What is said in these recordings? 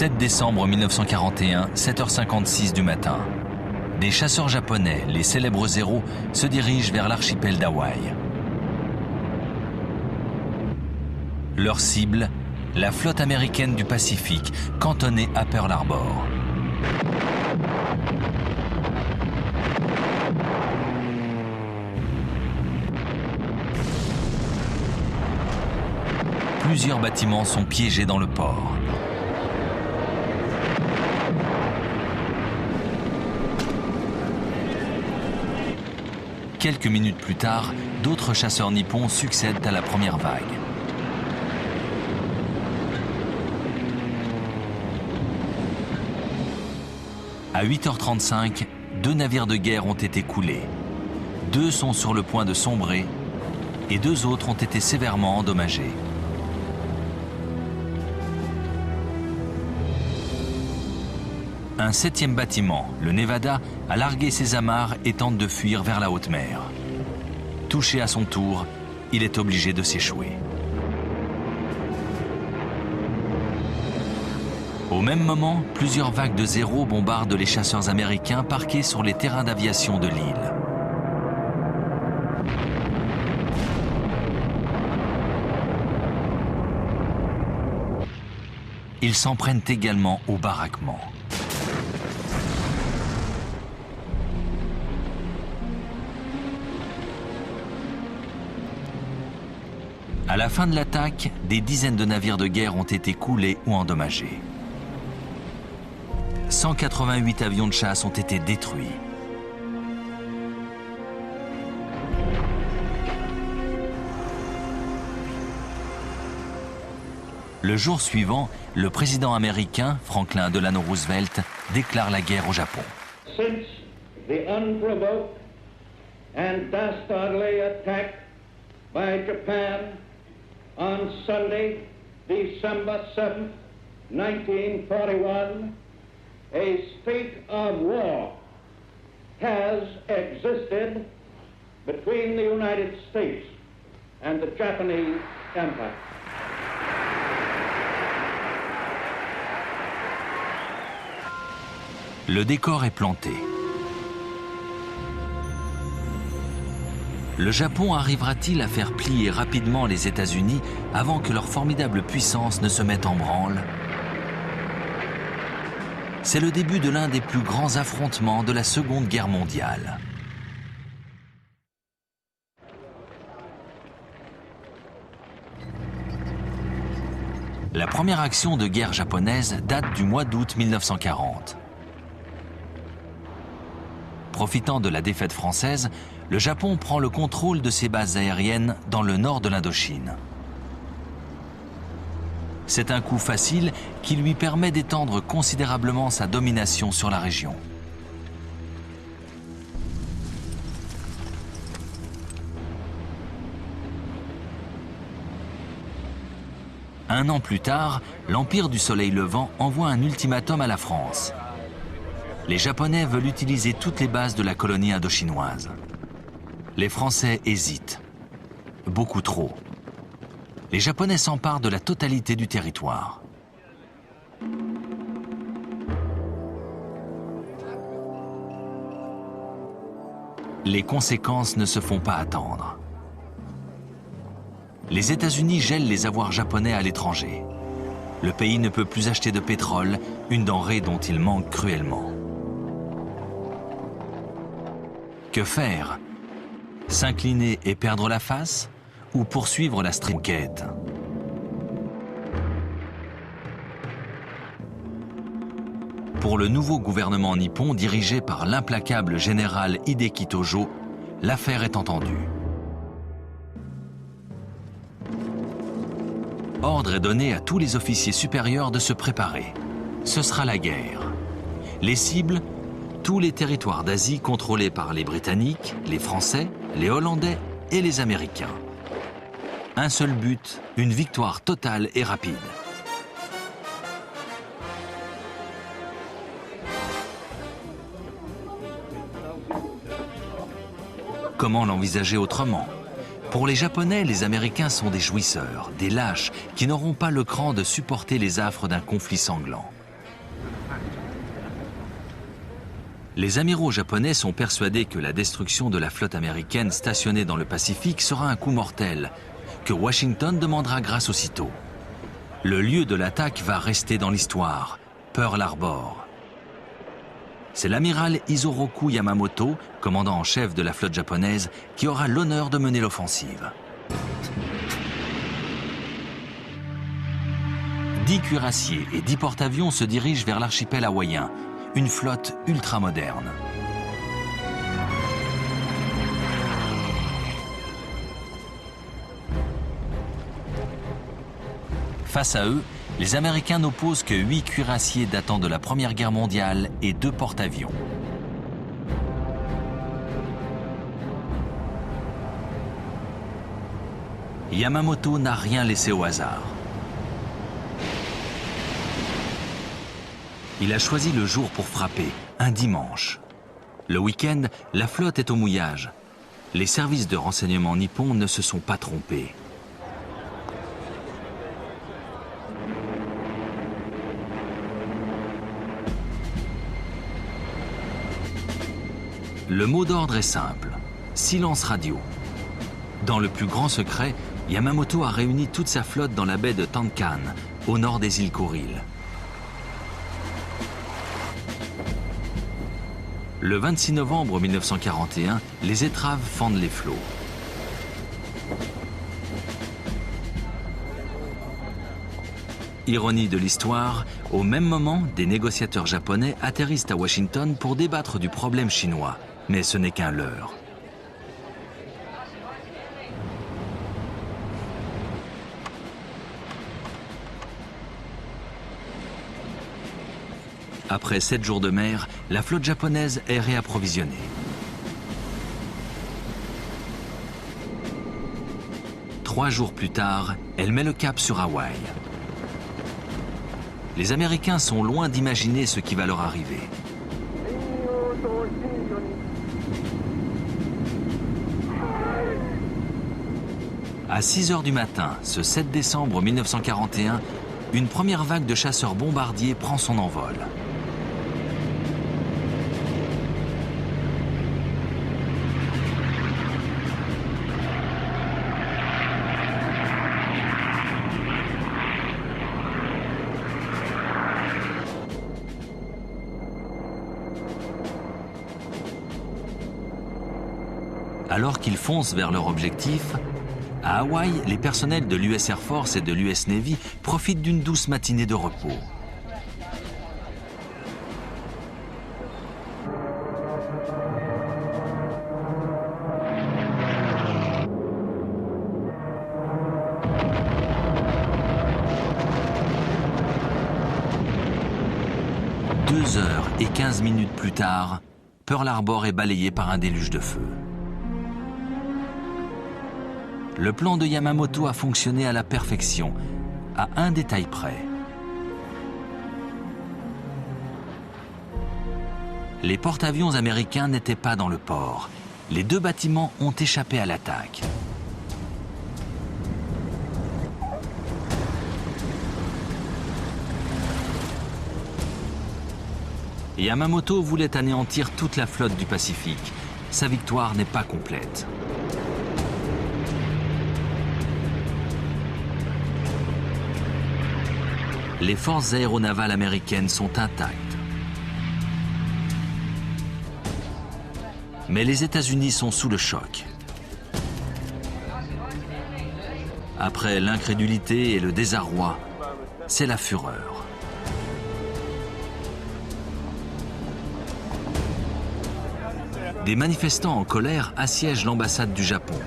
7 décembre 1941, 7h56 du matin. Des chasseurs japonais, les célèbres Zéros, se dirigent vers l'archipel d'Hawaï. Leur cible, la flotte américaine du Pacifique, cantonnée à Pearl Harbor. Plusieurs bâtiments sont piégés dans le port. Quelques minutes plus tard, d'autres chasseurs nippons succèdent à la première vague. À 8h35, 2 navires de guerre ont été coulés. 2 sont sur le point de sombrer et 2 autres ont été sévèrement endommagés. Un 7e bâtiment, le Nevada, a largué ses amarres et tente de fuir vers la haute mer. Touché à son tour, il est obligé de s'échouer. Au même moment, plusieurs vagues de Zéros bombardent les chasseurs américains parqués sur les terrains d'aviation de l'île. Ils s'en prennent également au baraquement. À la fin de l'attaque, des dizaines de navires de guerre ont été coulés ou endommagés. 188 avions de chasse ont été détruits. Le jour suivant, le président américain, Franklin Delano Roosevelt, déclare la guerre au Japon. Since the unprovoked and dastardly attack by Japan on Sunday, December 7th, 1941, a state of war has existed between the United States and the Japanese Empire. Le décor est planté. Le Japon arrivera-t-il à faire plier rapidement les États-Unis avant que leur formidable puissance ne se mette en branle? C'est le début de l'un des plus grands affrontements de la Seconde Guerre mondiale. La première action de guerre japonaise date du mois d'août 1940. Profitant de la défaite française, le Japon prend le contrôle de ses bases aériennes dans le nord de l'Indochine. C'est un coup facile qui lui permet d'étendre considérablement sa domination sur la région. Un an plus tard, l'Empire du Soleil Levant envoie un ultimatum à la France. Les Japonais veulent utiliser toutes les bases de la colonie indochinoise. Les Français hésitent. Beaucoup trop. Les Japonais s'emparent de la totalité du territoire. Les conséquences ne se font pas attendre. Les États-Unis gèlent les avoirs japonais à l'étranger. Le pays ne peut plus acheter de pétrole, une denrée dont il manque cruellement. Que faire? S'incliner et perdre la face? Ou poursuivre la conquête? Pour le nouveau gouvernement nippon dirigé par l'implacable général Hideki Tojo, l'affaire est entendue. Ordre est donné à tous les officiers supérieurs de se préparer. Ce sera la guerre. Les cibles, tous les territoires d'Asie contrôlés par les Britanniques, les Français, les Hollandais et les Américains. Un seul but, une victoire totale et rapide. Comment l'envisager autrement? Pour les Japonais, les Américains sont des jouisseurs, des lâches, qui n'auront pas le cran de supporter les affres d'un conflit sanglant. Les amiraux japonais sont persuadés que la destruction de la flotte américaine stationnée dans le Pacifique sera un coup mortel, que Washington demandera grâce aussitôt. Le lieu de l'attaque va rester dans l'histoire, Pearl Harbor. C'est l'amiral Isoroku Yamamoto, commandant en chef de la flotte japonaise, qui aura l'honneur de mener l'offensive. 10 cuirassiers et 10 porte-avions se dirigent vers l'archipel hawaïen, une flotte ultramoderne. Face à eux, les Américains n'opposent que 8 cuirassiers datant de la Première Guerre mondiale et 2 porte-avions. Yamamoto n'a rien laissé au hasard. Il a choisi le jour pour frapper, un dimanche. Le week-end, la flotte est au mouillage. Les services de renseignement nippons ne se sont pas trompés. Le mot d'ordre est simple, silence radio. Dans le plus grand secret, Yamamoto a réuni toute sa flotte dans la baie de Tankan, au nord des îles Kuriles. Le 26 novembre 1941, les étraves fendent les flots. Ironie de l'histoire, au même moment, des négociateurs japonais atterrissent à Washington pour débattre du problème chinois. Mais ce n'est qu'un leurre. Après 7 jours de mer, la flotte japonaise est réapprovisionnée. Trois jours plus tard, elle met le cap sur Hawaï. Les Américains sont loin d'imaginer ce qui va leur arriver. À 6 heures du matin, ce 7 décembre 1941, une première vague de chasseurs bombardiers prend son envol. Alors qu'ils foncent vers leur objectif, à Hawaï, les personnels de l'US Air Force et de l'US Navy profitent d'une douce matinée de repos. Deux heures et 15 minutes plus tard, Pearl Harbor est balayé par un déluge de feu. Le plan de Yamamoto a fonctionné à la perfection, à un détail près. Les porte-avions américains n'étaient pas dans le port. Les 2 bâtiments ont échappé à l'attaque. Yamamoto voulait anéantir toute la flotte du Pacifique. Sa victoire n'est pas complète. Les forces aéronavales américaines sont intactes. Mais les États-Unis sont sous le choc. Après l'incrédulité et le désarroi, c'est la fureur. Des manifestants en colère assiègent l'ambassade du Japon.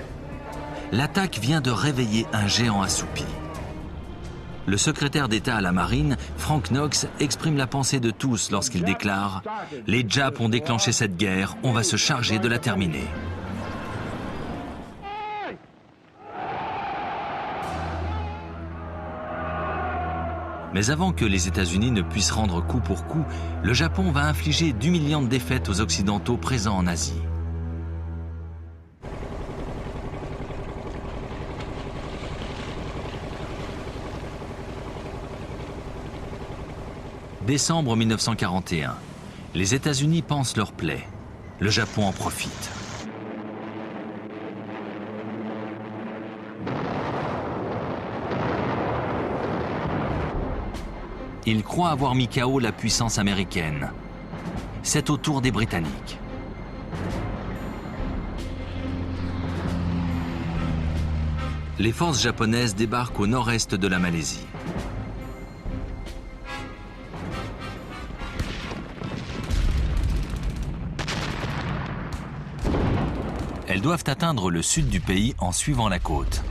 L'attaque vient de réveiller un géant assoupi. Le secrétaire d'État à la Marine, Frank Knox, exprime la pensée de tous lorsqu'il déclare « Les Japs ont déclenché cette guerre, on va se charger de la terminer ». Mais avant que les États-Unis ne puissent rendre coup pour coup, le Japon va infliger d'humiliantes défaites aux Occidentaux présents en Asie. Décembre 1941. Les États-Unis pansent leur plaie. Le Japon en profite. Il croit avoir mis KO la puissance américaine. C'est au tour des Britanniques. Les forces japonaises débarquent au nord-est de la Malaisie. Elles doivent atteindre le sud du pays en suivant la côte.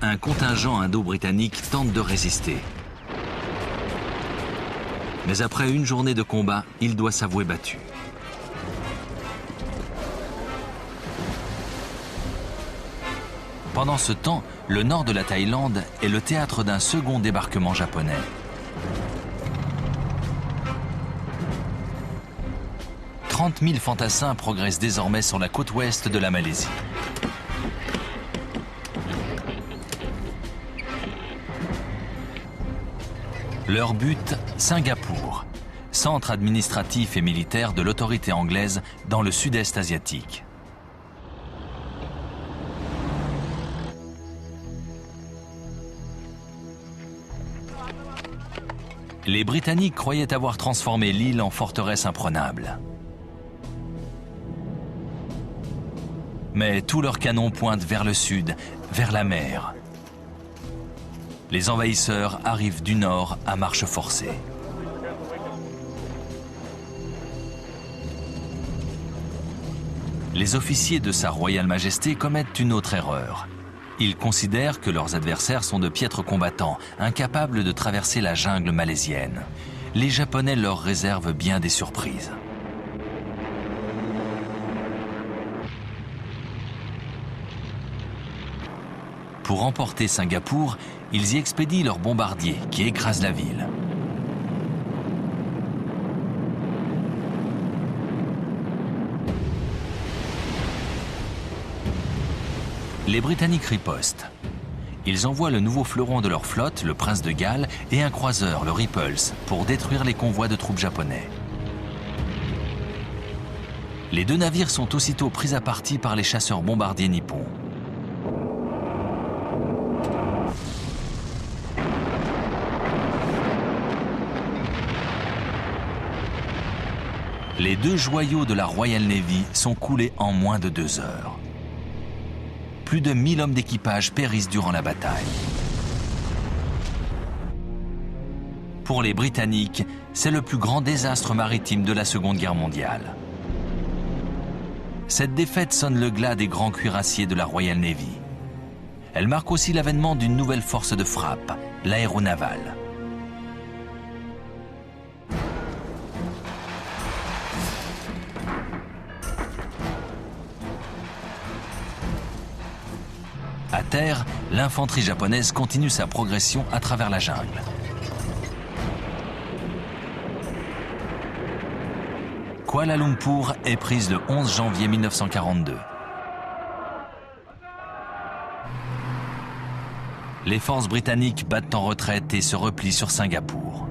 Un contingent indo-britannique tente de résister. Mais après une journée de combat, il doit s'avouer battu. Pendant ce temps, le nord de la Thaïlande est le théâtre d'un second débarquement japonais. « 30 000 fantassins progressent désormais sur la côte ouest de la Malaisie. Leur but, Singapour, centre administratif et militaire de l'autorité anglaise dans le sud-est asiatique. Les Britanniques croyaient avoir transformé l'île en forteresse imprenable. Mais tous leurs canons pointent vers le sud, vers la mer. Les envahisseurs arrivent du nord à marche forcée. Les officiers de Sa Royale Majesté commettent une autre erreur. Ils considèrent que leurs adversaires sont de piètres combattants, incapables de traverser la jungle malaisienne. Les Japonais leur réservent bien des surprises. Pour remporter Singapour, ils y expédient leurs bombardiers qui écrasent la ville. Les Britanniques ripostent. Ils envoient le nouveau fleuron de leur flotte, le Prince de Galles, et un croiseur, le Repulse, pour détruire les convois de troupes japonais. Les deux navires sont aussitôt pris à partie par les chasseurs bombardiers nippons. Les deux joyaux de la Royal Navy sont coulés en moins de 2 heures. Plus de 1000 hommes d'équipage périssent durant la bataille. Pour les Britanniques, c'est le plus grand désastre maritime de la Seconde Guerre mondiale. Cette défaite sonne le glas des grands cuirassiers de la Royal Navy. Elle marque aussi l'avènement d'une nouvelle force de frappe, l'aéronavale. À terre, l'infanterie japonaise continue sa progression à travers la jungle. Kuala Lumpur est prise le 11 janvier 1942. Les forces britanniques battent en retraite et se replient sur Singapour.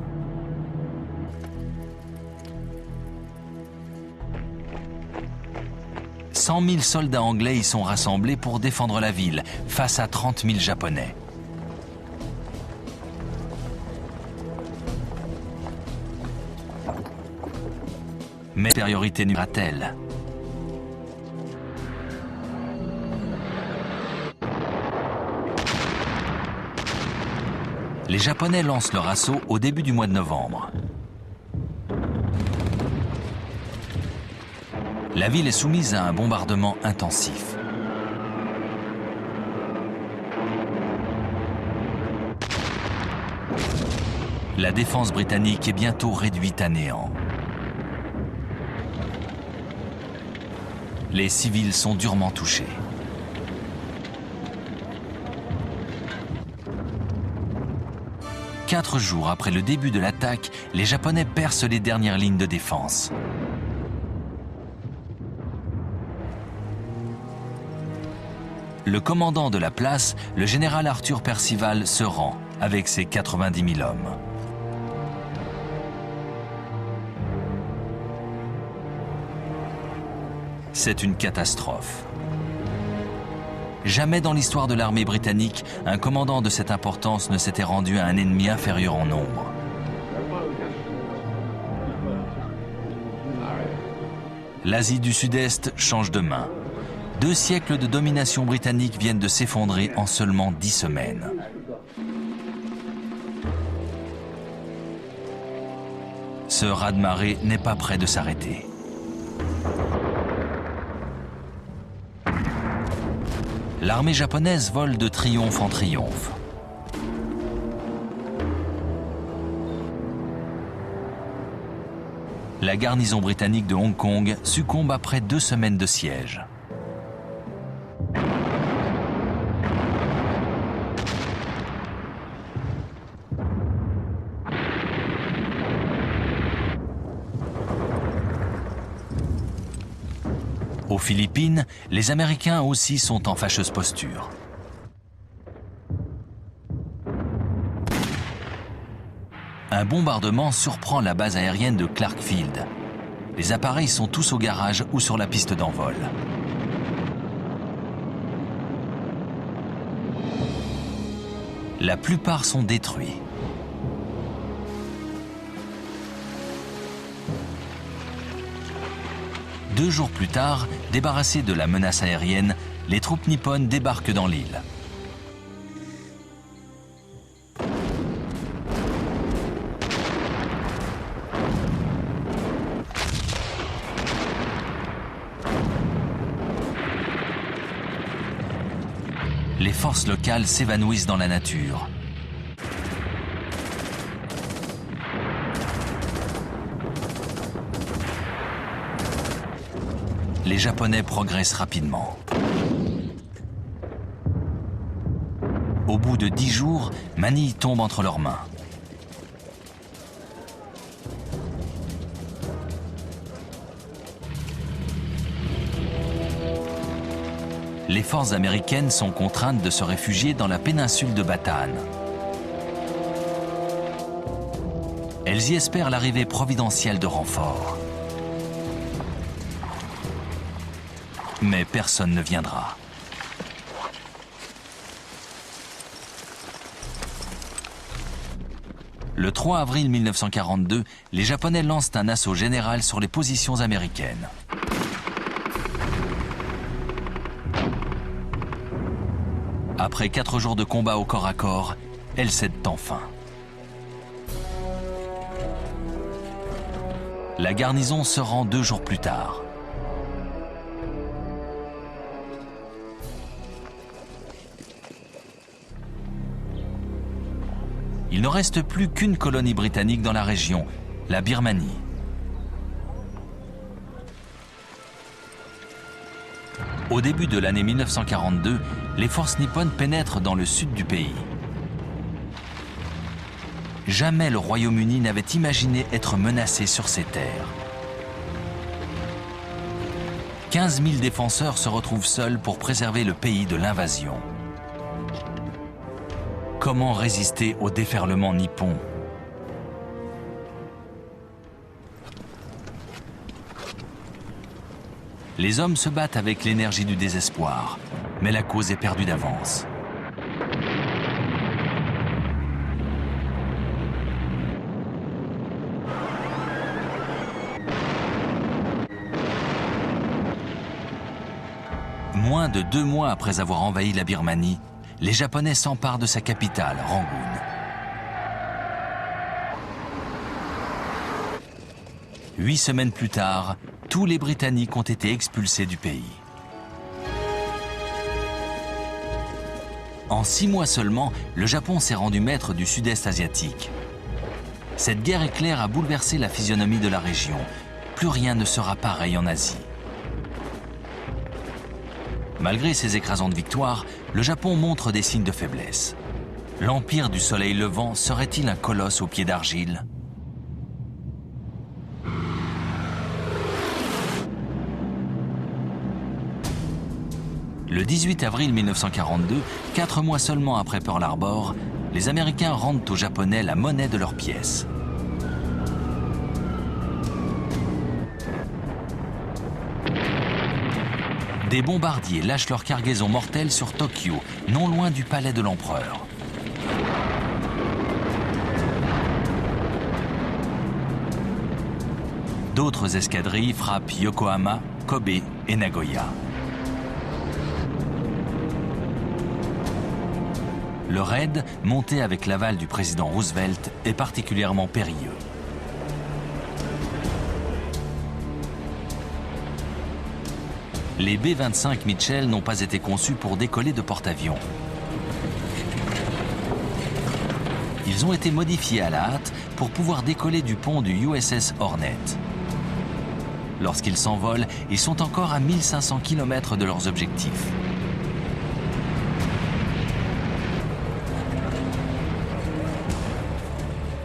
« 100 000 soldats anglais y sont rassemblés pour défendre la ville face à 30 000 Japonais. Mais supériorité numérique. Les Japonais lancent leur assaut au début du mois de novembre. La ville est soumise à un bombardement intensif. La défense britannique est bientôt réduite à néant. Les civils sont durement touchés. Quatre jours après le début de l'attaque, les Japonais percent les dernières lignes de défense. Le commandant de la place, le général Arthur Percival, se rend avec ses 90 000 hommes. C'est une catastrophe. Jamais dans l'histoire de l'armée britannique, un commandant de cette importance ne s'était rendu à un ennemi inférieur en nombre. L'Asie du Sud-Est change de main. 2 siècles de domination britannique viennent de s'effondrer en seulement 10 semaines. Ce raz-de-marée n'est pas près de s'arrêter. L'armée japonaise vole de triomphe en triomphe. La garnison britannique de Hong Kong succombe après 2 semaines de siège. Aux Philippines, les Américains aussi sont en fâcheuse posture. Un bombardement surprend la base aérienne de Clark Field. Les appareils sont tous au garage ou sur la piste d'envol. La plupart sont détruits. Deux jours plus tard, débarrassées de la menace aérienne, les troupes nippones débarquent dans l'île. Les forces locales s'évanouissent dans la nature. Les Japonais progressent rapidement. Au bout de 10 jours, Manille tombe entre leurs mains. Les forces américaines sont contraintes de se réfugier dans la péninsule de Bataan. Elles y espèrent l'arrivée providentielle de renforts. Mais personne ne viendra. Le 3 avril 1942, les Japonais lancent un assaut général sur les positions américaines. Après 4 jours de combat au corps à corps, elles cèdent enfin. La garnison se rend 2 jours plus tard. Il ne reste plus qu'une colonie britannique dans la région, la Birmanie. Au début de l'année 1942, les forces nippones pénètrent dans le sud du pays. Jamais le Royaume-Uni n'avait imaginé être menacé sur ces terres. 15 000 défenseurs se retrouvent seuls pour préserver le pays de l'invasion. Comment résister au déferlement nippon ? Les hommes se battent avec l'énergie du désespoir, mais la cause est perdue d'avance. Moins de 2 mois après avoir envahi la Birmanie, les Japonais s'emparent de sa capitale, Rangoon. 8 semaines plus tard, tous les Britanniques ont été expulsés du pays. En 6 mois seulement, le Japon s'est rendu maître du sud-est asiatique. Cette guerre éclair a bouleversé la physionomie de la région. Plus rien ne sera pareil en Asie. Malgré ses écrasantes victoires, le Japon montre des signes de faiblesse. L'Empire du Soleil Levant serait-il un colosse aux pieds d'argile ? Le 18 avril 1942, 4 mois seulement après Pearl Harbor, les Américains rendent aux Japonais la monnaie de leurs pièces. Des bombardiers lâchent leur cargaison mortelle sur Tokyo, non loin du palais de l'empereur. D'autres escadrilles frappent Yokohama, Kobe et Nagoya. Le raid, monté avec l'aval du président Roosevelt, est particulièrement périlleux. Les B-25 Mitchell n'ont pas été conçus pour décoller de porte-avions. Ils ont été modifiés à la hâte pour pouvoir décoller du pont du USS Hornet. Lorsqu'ils s'envolent, ils sont encore à 1500 km de leurs objectifs.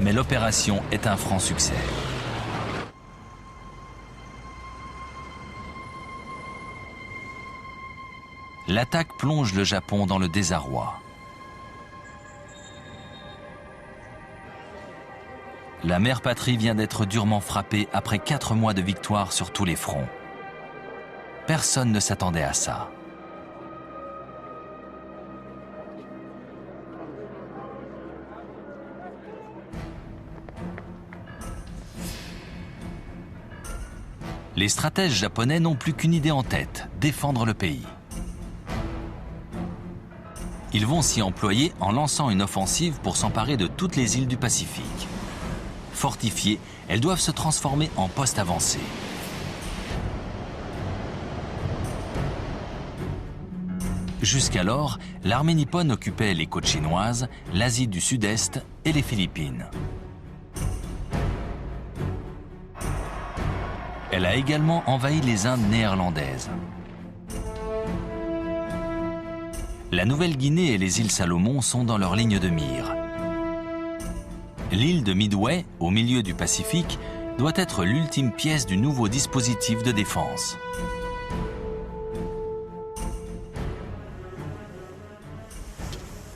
Mais l'opération est un franc succès. L'attaque plonge le Japon dans le désarroi. La mère patrie vient d'être durement frappée après 4 mois de victoire sur tous les fronts. Personne ne s'attendait à ça. Les stratèges japonais n'ont plus qu'une idée en tête, défendre le pays. Ils vont s'y employer en lançant une offensive pour s'emparer de toutes les îles du Pacifique. Fortifiées, elles doivent se transformer en postes avancés. Jusqu'alors, l'armée nippone occupait les côtes chinoises, l'Asie du Sud-Est et les Philippines. Elle a également envahi les Indes néerlandaises. La Nouvelle-Guinée et les îles Salomon sont dans leur ligne de mire. L'île de Midway, au milieu du Pacifique, doit être l'ultime pièce du nouveau dispositif de défense.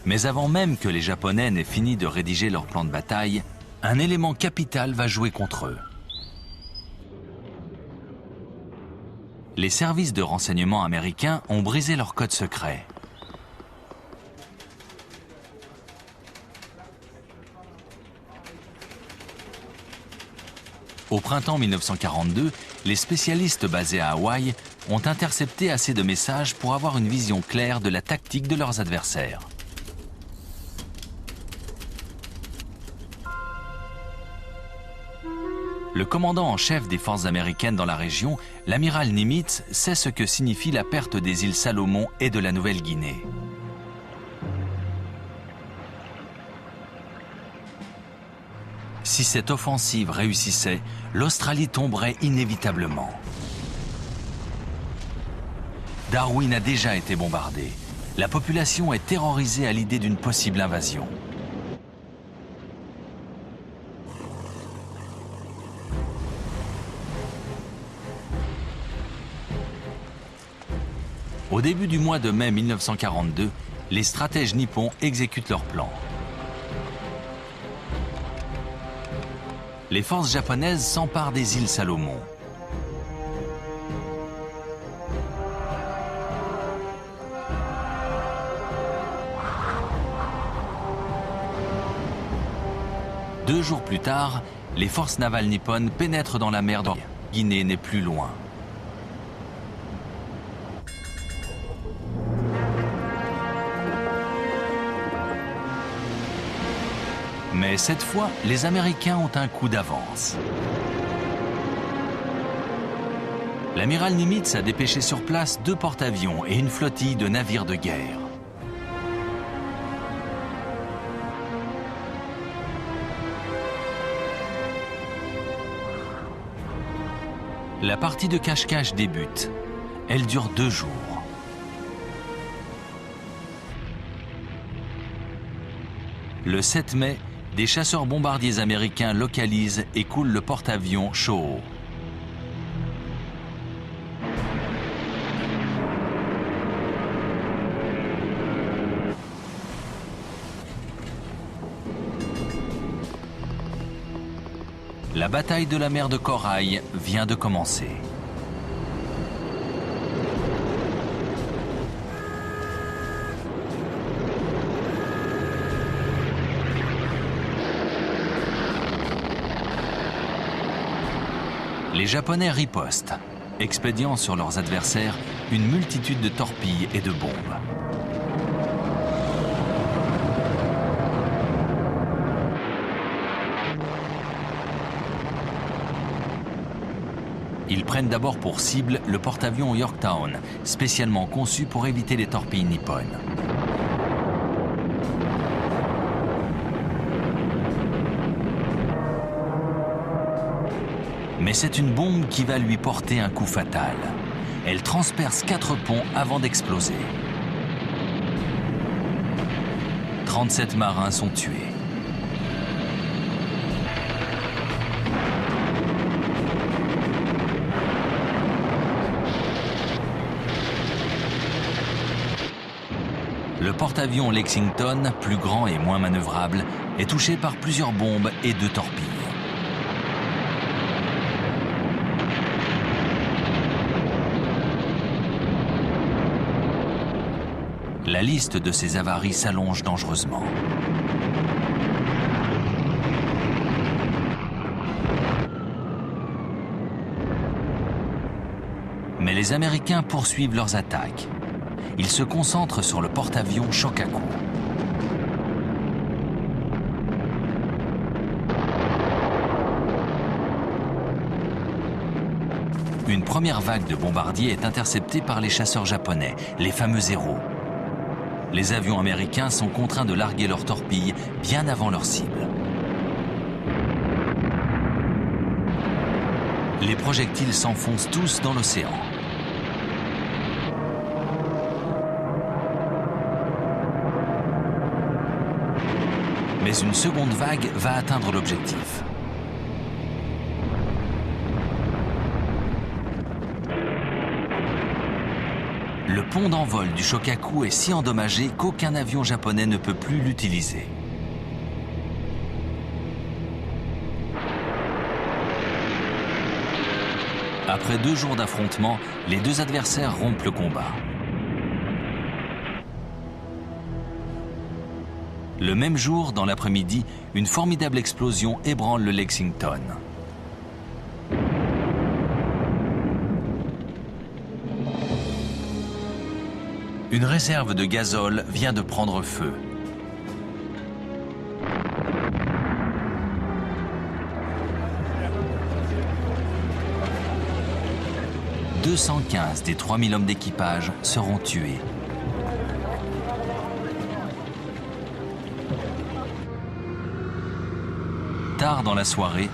Mais avant même que les Japonais n'aient fini de rédiger leur plan de bataille, un élément capital va jouer contre eux. Les services de renseignement américains ont brisé leur code secret. Au printemps 1942, les spécialistes basés à Hawaï ont intercepté assez de messages pour avoir une vision claire de la tactique de leurs adversaires. Le commandant en chef des forces américaines dans la région, l'amiral Nimitz, sait ce que signifie la perte des îles Salomon et de la Nouvelle-Guinée. Si cette offensive réussissait, l'Australie tomberait inévitablement. Darwin a déjà été bombardé. La population est terrorisée à l'idée d'une possible invasion. Au début du mois de mai 1942, les stratèges nippons exécutent leur plan. Les forces japonaises s'emparent des îles Salomon. Deux jours plus tard, les forces navales nippones pénètrent dans la mer d'Orient. Guinée n'est plus loin. Mais cette fois, les Américains ont un coup d'avance. L'amiral Nimitz a dépêché sur place 2 porte-avions et une flottille de navires de guerre. La partie de cache-cache débute. Elle dure 2 jours. Le 7 mai, des chasseurs bombardiers américains localisent et coulent le porte-avions Shoho. La bataille de la mer de Corail vient de commencer. Les Japonais ripostent, expédiant sur leurs adversaires une multitude de torpilles et de bombes. Ils prennent d'abord pour cible le porte-avions Yorktown, spécialement conçu pour éviter les torpilles nippones. Mais c'est une bombe qui va lui porter un coup fatal. Elle transperce 4 ponts avant d'exploser. 37 marins sont tués. Le porte-avions Lexington, plus grand et moins manœuvrable, est touché par plusieurs bombes et 2 torpilles. La liste de ces avaries s'allonge dangereusement. Mais les Américains poursuivent leurs attaques. Ils se concentrent sur le porte-avions Shokaku. Une première vague de bombardiers est interceptée par les chasseurs japonais, les fameux Zéros. Les avions américains sont contraints de larguer leurs torpilles bien avant leur cible. Les projectiles s'enfoncent tous dans l'océan. Mais une seconde vague va atteindre l'objectif. Le pont d'envol du Shokaku est si endommagé qu'aucun avion japonais ne peut plus l'utiliser. Après 2 jours d'affrontement, les 2 adversaires rompent le combat. Le même jour, dans l'après-midi, une formidable explosion ébranle le Lexington. Une réserve de gazole vient de prendre feu. « 215 des 3000 hommes d'équipage seront tués. Tard dans la soirée,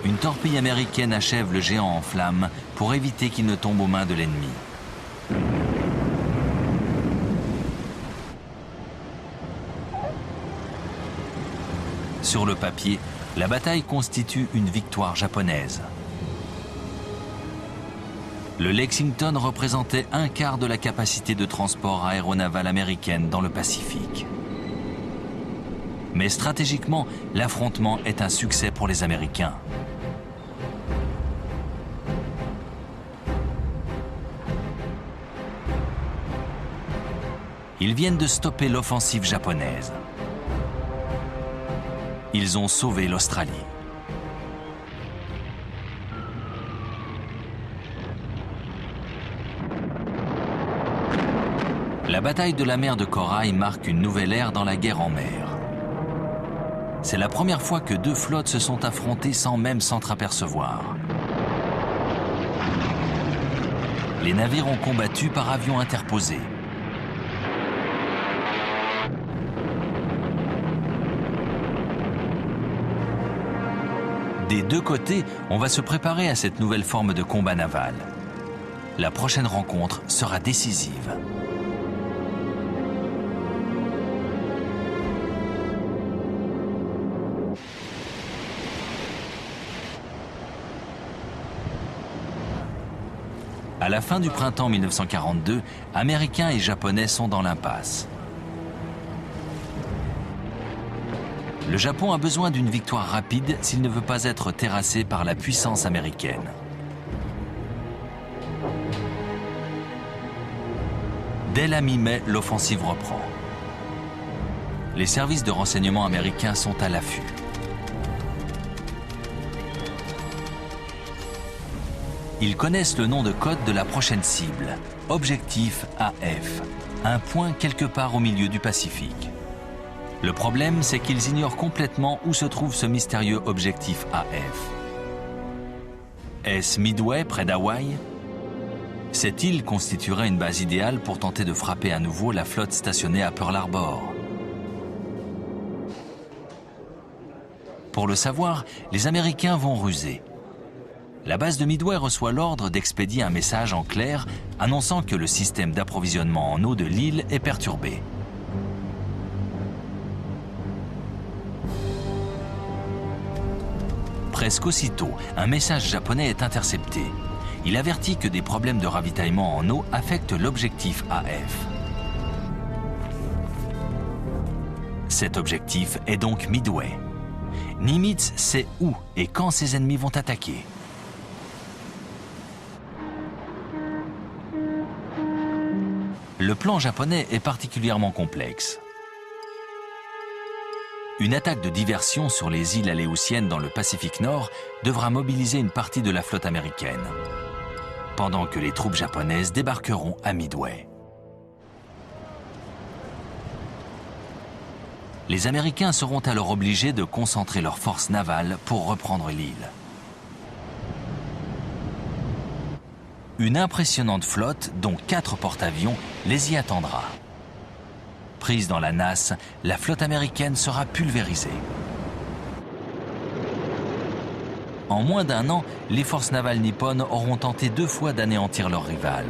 une torpille américaine achève le géant en flammes pour éviter qu'il ne tombe aux mains de l'ennemi. Sur le papier, la bataille constitue une victoire japonaise. Le Lexington représentait 1/4 de la capacité de transport aéronaval américaine dans le Pacifique. Mais stratégiquement, l'affrontement est un succès pour les Américains. Ils viennent de stopper l'offensive japonaise. Ils ont sauvé l'Australie. La bataille de la mer de Corail marque une nouvelle ère dans la guerre en mer. C'est la première fois que 2 flottes se sont affrontées sans même s'entreapercevoir. Les navires ont combattu par avions interposés. Des 2 côtés, on va se préparer à cette nouvelle forme de combat naval. La prochaine rencontre sera décisive. À la fin du printemps 1942, Américains et Japonais sont dans l'impasse. Le Japon a besoin d'une victoire rapide s'il ne veut pas être terrassé par la puissance américaine. Dès la mi-mai, l'offensive reprend. Les services de renseignement américains sont à l'affût. Ils connaissent le nom de code de la prochaine cible, Objectif AF, un point quelque part au milieu du Pacifique. Le problème, c'est qu'ils ignorent complètement où se trouve ce mystérieux Objectif AF. Est-ce Midway, près d'Hawaï? Cette île constituerait une base idéale pour tenter de frapper à nouveau la flotte stationnée à Pearl Harbor. Pour le savoir, les Américains vont ruser. La base de Midway reçoit l'ordre d'expédier un message en clair annonçant que le système d'approvisionnement en eau de l'île est perturbé. Presque aussitôt, un message japonais est intercepté. Il avertit que des problèmes de ravitaillement en eau affectent l'objectif AF. Cet objectif est donc Midway. Nimitz sait où et quand ses ennemis vont attaquer. Le plan japonais est particulièrement complexe. Une attaque de diversion sur les îles aléoutiennes dans le Pacifique Nord devra mobiliser une partie de la flotte américaine, pendant que les troupes japonaises débarqueront à Midway. Les Américains seront alors obligés de concentrer leurs forces navales pour reprendre l'île. Une impressionnante flotte, dont 4 porte-avions, les y attendra. Prise dans la nasse, la flotte américaine sera pulvérisée. En moins d'1 an, les forces navales nippones auront tenté 2 fois d'anéantir leur rival.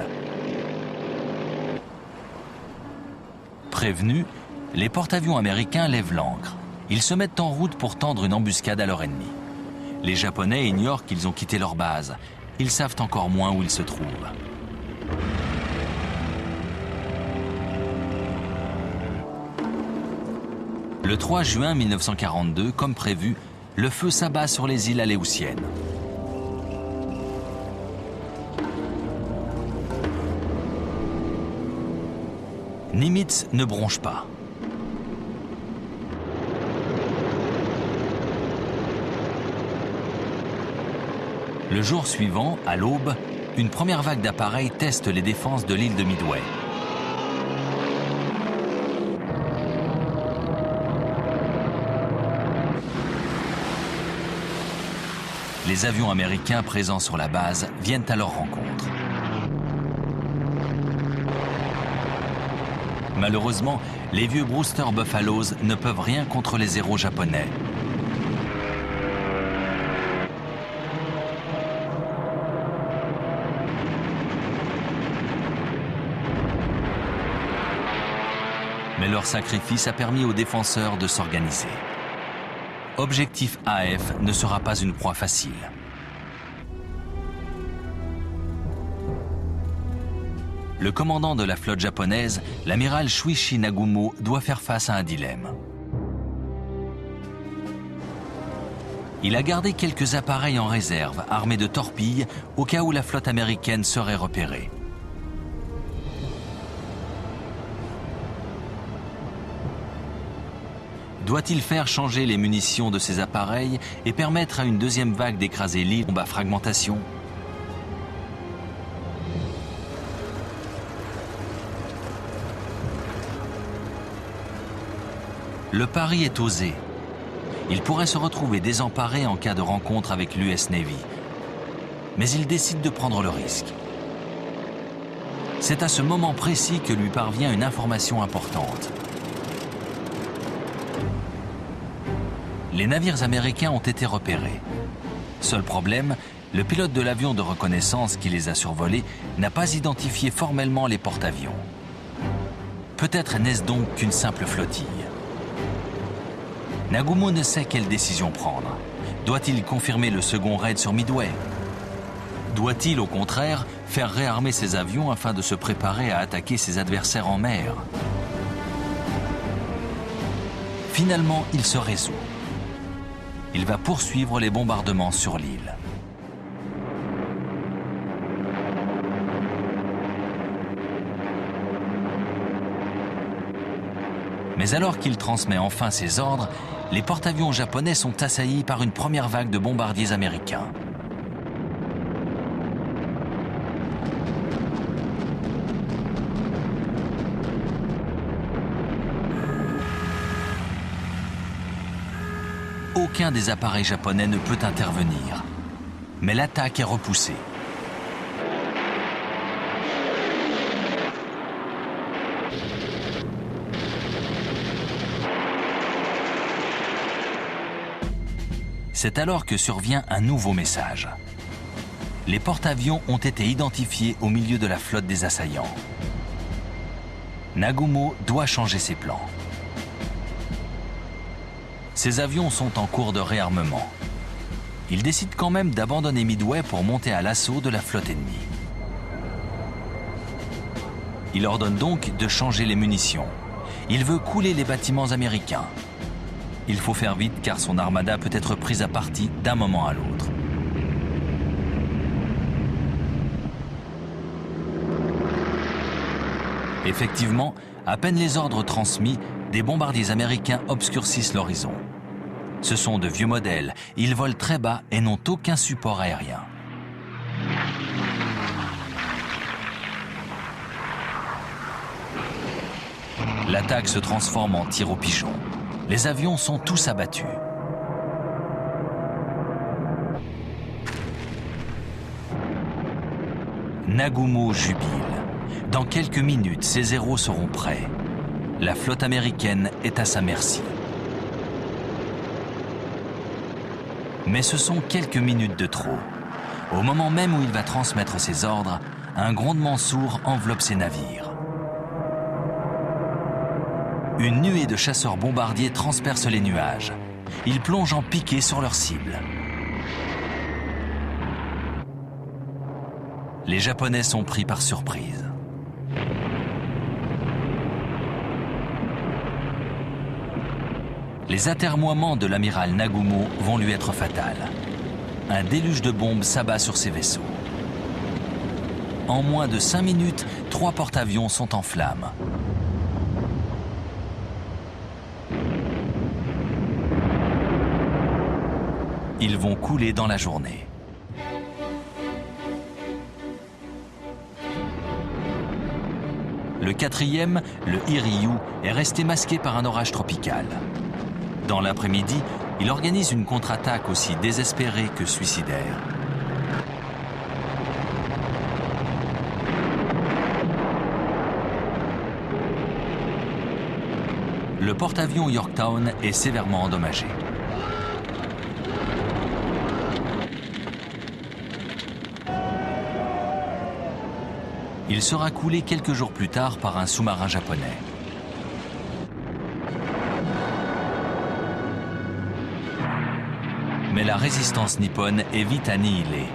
Prévenus, les porte-avions américains lèvent l'ancre. Ils se mettent en route pour tendre une embuscade à leur ennemi. Les Japonais ignorent qu'ils ont quitté leur base. Ils savent encore moins où ils se trouvent. Le 3 juin 1942, comme prévu, le feu s'abat sur les îles aléoutiennes. Nimitz ne bronche pas. Le jour suivant, à l'aube, une première vague d'appareils teste les défenses de l'île de Midway. Les avions américains présents sur la base viennent à leur rencontre. Malheureusement, les vieux Brewster Buffaloes ne peuvent rien contre les héros japonais. Mais leur sacrifice a permis aux défenseurs de s'organiser. Objectif AF ne sera pas une proie facile. Le commandant de la flotte japonaise, l'amiral Shuichi Nagumo, doit faire face à un dilemme. Il a gardé quelques appareils en réserve, armés de torpilles, au cas où la flotte américaine serait repérée. Doit-il faire changer les munitions de ces appareils et permettre à une deuxième vague d'écraser l'île à fragmentation? Le pari est osé. Il pourrait se retrouver désemparé en cas de rencontre avec l'US Navy. Mais il décide de prendre le risque. C'est à ce moment précis que lui parvient une information importante. Les navires américains ont été repérés. Seul problème, le pilote de l'avion de reconnaissance qui les a survolés n'a pas identifié formellement les porte-avions. Peut-être n'est-ce donc qu'une simple flottille. Nagumo ne sait quelle décision prendre. Doit-il confirmer le second raid sur Midway? Doit-il, au contraire, faire réarmer ses avions afin de se préparer à attaquer ses adversaires en mer? Finalement, il se résout. il va poursuivre les bombardements sur l'île. Mais alors qu'il transmet enfin ses ordres, les porte-avions japonais sont assaillis par une première vague de bombardiers américains. Aucun des appareils japonais ne peut intervenir, mais l'attaque est repoussée. C'est alors que survient un nouveau message. Les porte-avions ont été identifiés au milieu de la flotte des assaillants. Nagumo doit changer ses plans. Ces avions sont en cours de réarmement. Il décide quand même d'abandonner Midway pour monter à l'assaut de la flotte ennemie. Il ordonne donc de changer les munitions. Il veut couler les bâtiments américains. Il faut faire vite car son armada peut être prise à partie d'un moment à l'autre. Effectivement, à peine les ordres transmis, des bombardiers américains obscurcissent l'horizon. Ce sont de vieux modèles, ils volent très bas et n'ont aucun support aérien. L'attaque se transforme en tir au pigeon. Les avions sont tous abattus. Nagumo jubile. Dans quelques minutes, ses héros seront prêts. La flotte américaine est à sa merci. Mais ce sont quelques minutes de trop. Au moment même où il va transmettre ses ordres, un grondement sourd enveloppe ses navires. Une nuée de chasseurs bombardiers transperce les nuages. Ils plongent en piqué sur leur cible. Les Japonais sont pris par surprise. Les atermoiements de l'amiral Nagumo vont lui être fatals. Un déluge de bombes s'abat sur ses vaisseaux. En moins de 5 minutes, 3 porte-avions sont en flammes. Ils vont couler dans la journée. Le 4e, le Hiryu, est resté masqué par un orage tropical. Dans l'après-midi, il organise une contre-attaque aussi désespérée que suicidaire. Le porte-avions Yorktown est sévèrement endommagé. Il sera coulé quelques jours plus tard par un sous-marin japonais. Mais la résistance nippone est vite annihilée.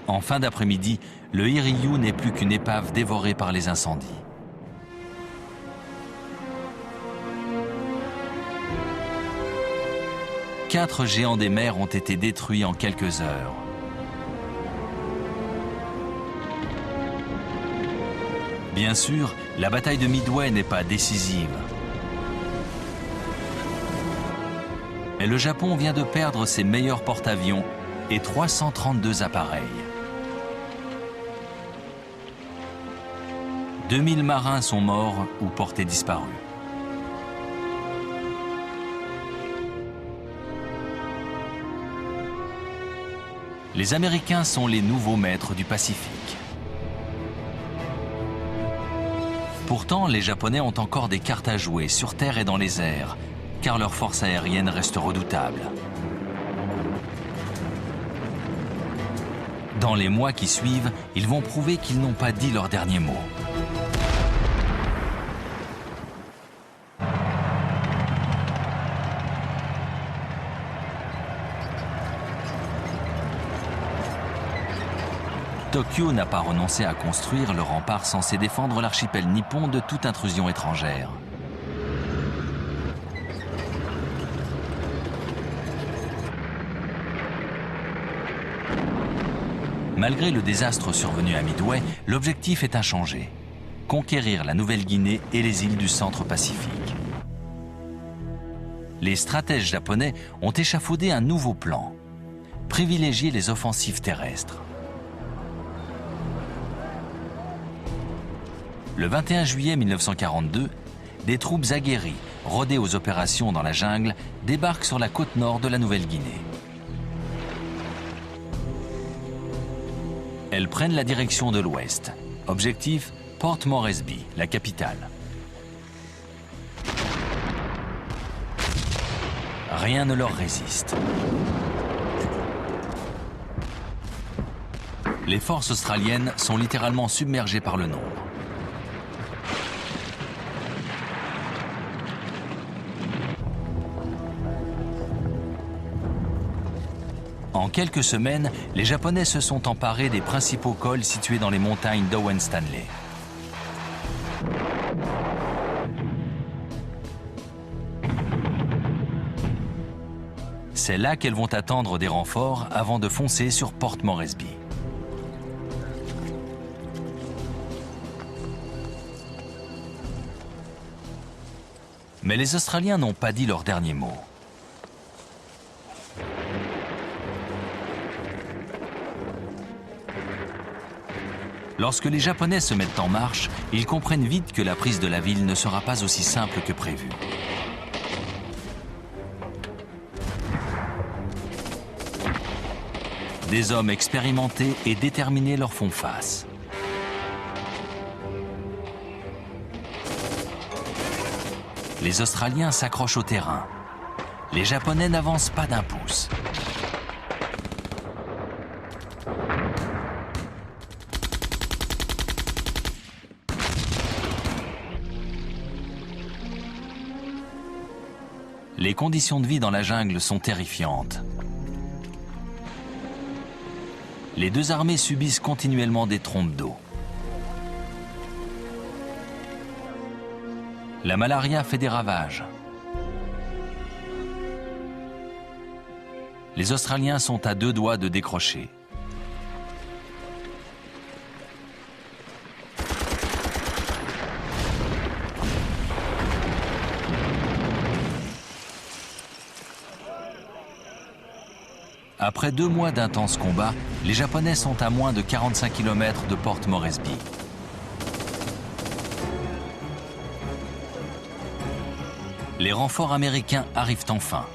En fin d'après-midi, le Hiryu n'est plus qu'une épave dévorée par les incendies. Quatre géants des mers ont été détruits en quelques heures. Bien sûr, la bataille de Midway n'est pas décisive. Mais le Japon vient de perdre ses meilleurs porte-avions et 332 appareils. 2000 marins sont morts ou portés disparus. Les Américains sont les nouveaux maîtres du Pacifique. Pourtant, les Japonais ont encore des cartes à jouer sur terre et dans les airs, car leur force aérienne reste redoutable. Dans les mois qui suivent, ils vont prouver qu'ils n'ont pas dit leur dernier mot. Tokyo n'a pas renoncé à construire le rempart censé défendre l'archipel nippon de toute intrusion étrangère. Malgré le désastre survenu à Midway, l'objectif est inchangé: conquérir la Nouvelle-Guinée et les îles du centre Pacifique. Les stratèges japonais ont échafaudé un nouveau plan: privilégier les offensives terrestres. Le 21 juillet 1942, des troupes aguerries, rodées aux opérations dans la jungle, débarquent sur la côte nord de la Nouvelle-Guinée. Elles prennent la direction de l'ouest. Objectif: Port Moresby, la capitale. Rien ne leur résiste. Les forces australiennes sont littéralement submergées par le nombre. En quelques semaines, les Japonais se sont emparés des principaux cols situés dans les montagnes d'Owen-Stanley. C'est là qu'elles vont attendre des renforts avant de foncer sur Port Moresby. Mais les Australiens n'ont pas dit leur dernier mot. Lorsque les Japonais se mettent en marche, ils comprennent vite que la prise de la ville ne sera pas aussi simple que prévu. Des hommes expérimentés et déterminés leur font face. Les Australiens s'accrochent au terrain. Les Japonais n'avancent pas d'un pouce. Les conditions de vie dans la jungle sont terrifiantes. Les deux armées subissent continuellement des trompes d'eau. La malaria fait des ravages. Les Australiens sont à deux doigts de décrocher. Après 2 mois d'intenses combats, les Japonais sont à moins de 45 km de Port Moresby. Les renforts américains arrivent enfin.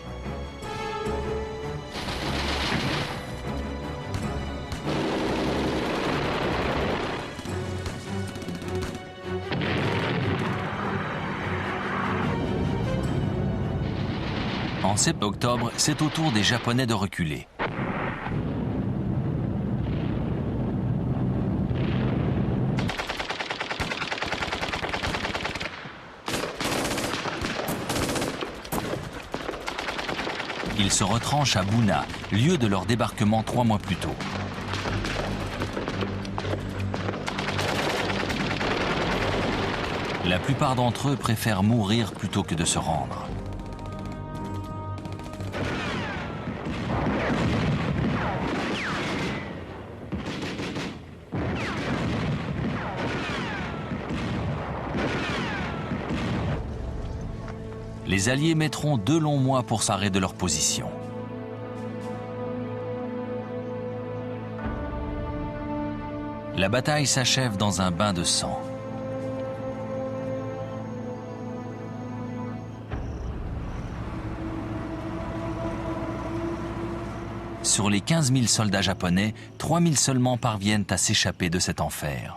En septembre, c'est au tour des Japonais de reculer. Ils se retranchent à Buna, lieu de leur débarquement 3 mois plus tôt. La plupart d'entre eux préfèrent mourir plutôt que de se rendre. Les Alliés mettront 2 longs mois pour s'arrêter de leur position. La bataille s'achève dans un bain de sang. Sur les 15 000 soldats japonais, 3 000 seulement parviennent à s'échapper de cet enfer.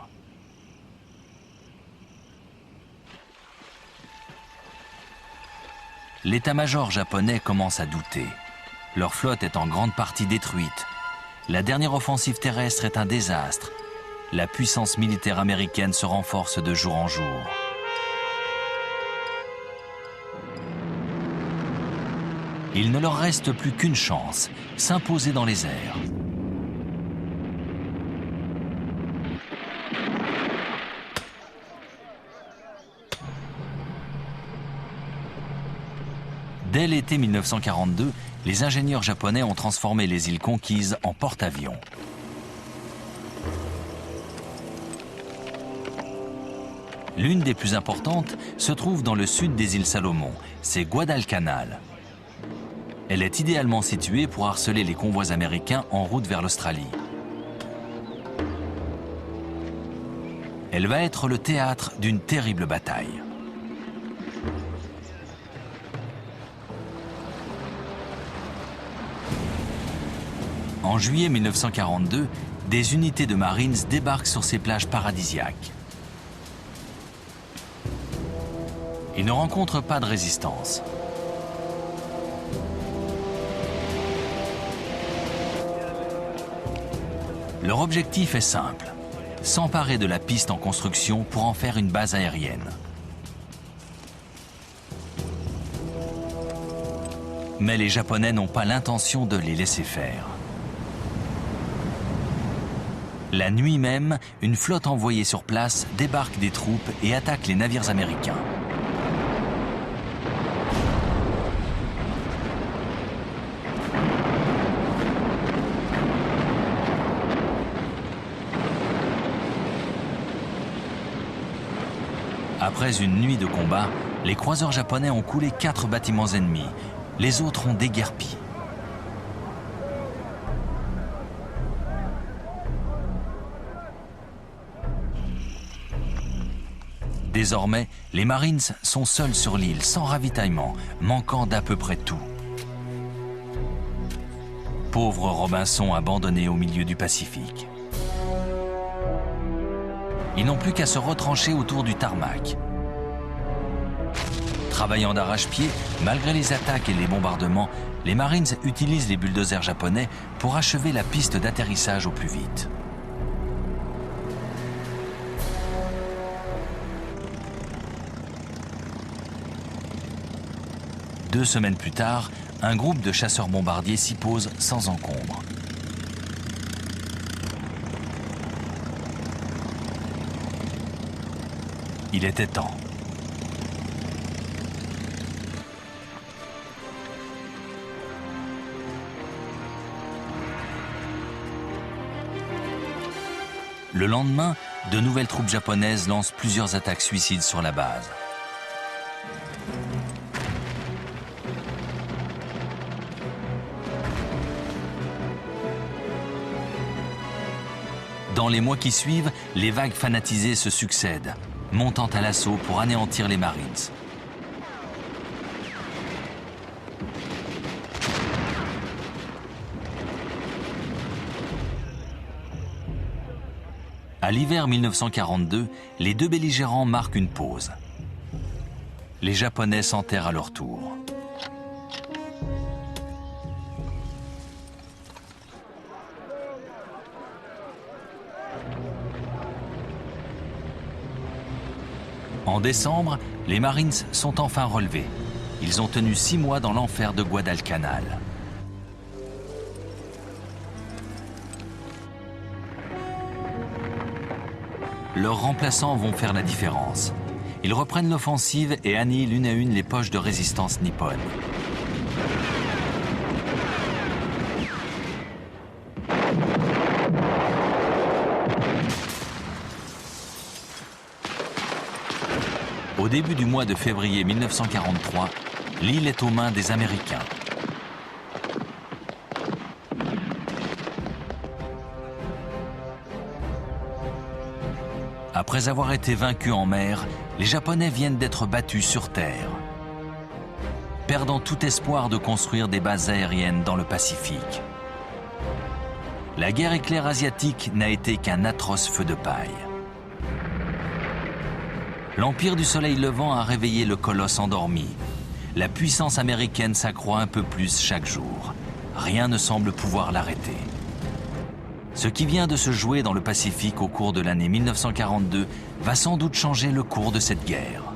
L'état-major japonais commence à douter. Leur flotte est en grande partie détruite. La dernière offensive terrestre est un désastre. La puissance militaire américaine se renforce de jour en jour. Il ne leur reste plus qu'une chance, s'imposer dans les airs. Dès l'été 1942, les ingénieurs japonais ont transformé les îles conquises en porte-avions. L'une des plus importantes se trouve dans le sud des îles Salomon, c'est Guadalcanal. Elle est idéalement située pour harceler les convois américains en route vers l'Australie. Elle va être le théâtre d'une terrible bataille. En juillet 1942, des unités de Marines débarquent sur ces plages paradisiaques. Ils ne rencontrent pas de résistance. Leur objectif est simple, s'emparer de la piste en construction pour en faire une base aérienne. Mais les Japonais n'ont pas l'intention de les laisser faire. La nuit même, une flotte envoyée sur place débarque des troupes et attaque les navires américains. Après une nuit de combat, les croiseurs japonais ont coulé 4 bâtiments ennemis. Les autres ont déguerpi. Désormais, les Marines sont seuls sur l'île, sans ravitaillement, manquant d'à peu près tout. Pauvre Robinson abandonné au milieu du Pacifique. Ils n'ont plus qu'à se retrancher autour du tarmac. Travaillant d'arrache-pied, malgré les attaques et les bombardements, les Marines utilisent les bulldozers japonais pour achever la piste d'atterrissage au plus vite. Deux semaines plus tard, un groupe de chasseurs-bombardiers s'y pose sans encombre. Il était temps. Le lendemain, de nouvelles troupes japonaises lancent plusieurs attaques suicides sur la base. Dans les mois qui suivent, les vagues fanatisées se succèdent, montant à l'assaut pour anéantir les Marines. À l'hiver 1942, les deux belligérants marquent une pause. Les Japonais s'enterrent à leur tour. En décembre, les Marines sont enfin relevés. Ils ont tenu 6 mois dans l'enfer de Guadalcanal. Leurs remplaçants vont faire la différence. Ils reprennent l'offensive et annihilent une à une les poches de résistance nippones. Au début du mois de février 1943, l'île est aux mains des Américains. Après avoir été vaincus en mer, les Japonais viennent d'être battus sur terre, perdant tout espoir de construire des bases aériennes dans le Pacifique. La guerre éclair asiatique n'a été qu'un atroce feu de paille. L'Empire du Soleil Levant a réveillé le colosse endormi. La puissance américaine s'accroît un peu plus chaque jour. Rien ne semble pouvoir l'arrêter. Ce qui vient de se jouer dans le Pacifique au cours de l'année 1942 va sans doute changer le cours de cette guerre.